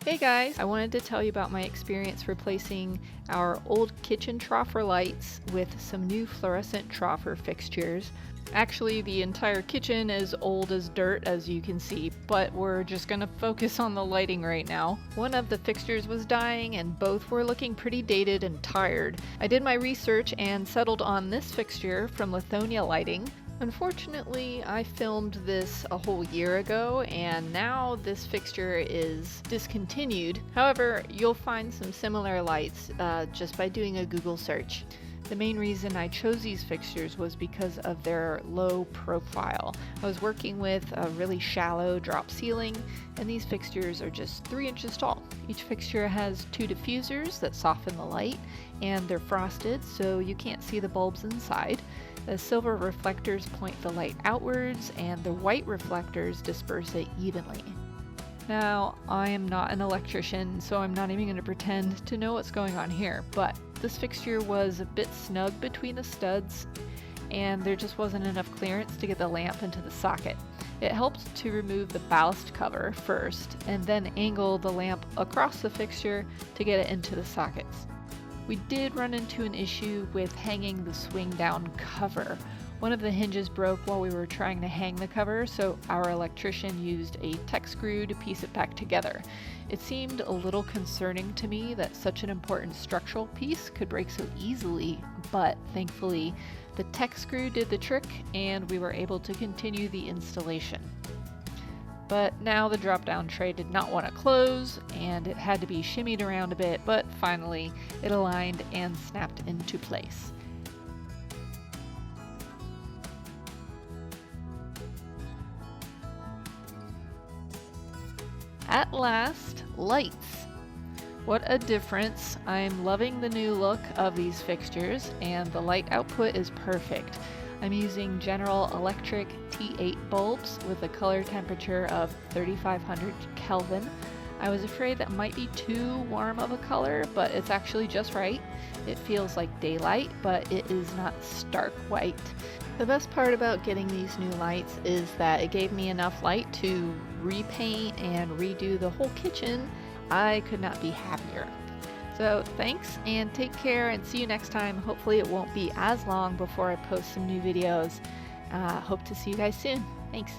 Hey guys, I wanted to tell you about my experience replacing our old kitchen troffer lights with some new fluorescent troffer fixtures. Actually, the entire kitchen is old as dirt, as you can see, but we're just going to focus on the lighting right now. One of the fixtures was dying and both were looking pretty dated and tired. I did my research and settled on this fixture from Lithonia Lighting. Unfortunately, I filmed this a whole year ago and now this fixture is discontinued. However, you'll find some similar lights just by doing a Google search. The main reason I chose these fixtures was because of their low profile. I was working with a really shallow drop ceiling and these fixtures are just 3 inches tall. Each fixture has 2 diffusers that soften the light and they're frosted so you can't see the bulbs inside. The silver reflectors point the light outwards and the white reflectors disperse it evenly. Now, I am not an electrician, so I'm not even going to pretend to know what's going on here, but this fixture was a bit snug between the studs and there just wasn't enough clearance to get the lamp into the socket. It helped to remove the ballast cover first and then angle the lamp across the fixture to get it into the sockets. We did run into an issue with hanging the swing down cover. One of the hinges broke while we were trying to hang the cover, so our electrician used a tech screw to piece it back together. It seemed a little concerning to me that such an important structural piece could break so easily, but thankfully the tech screw did the trick and we were able to continue the installation. But now the drop-down tray did not want to close and it had to be shimmied around a bit, but finally it aligned and snapped into place. At last, lights! What a difference! I'm loving the new look of these fixtures and the light output is perfect. I'm using General Electric T8 bulbs with a color temperature of 3500 Kelvin. I was afraid that might be too warm of a color, but it's actually just right. It feels like daylight, but it is not stark white. The best part about getting these new lights is that it gave me enough light to repaint and redo the whole kitchen. I could not be happier. So thanks and take care and see you next time. Hopefully it won't be as long before I post some new videos. Hope to see you guys soon. Thanks.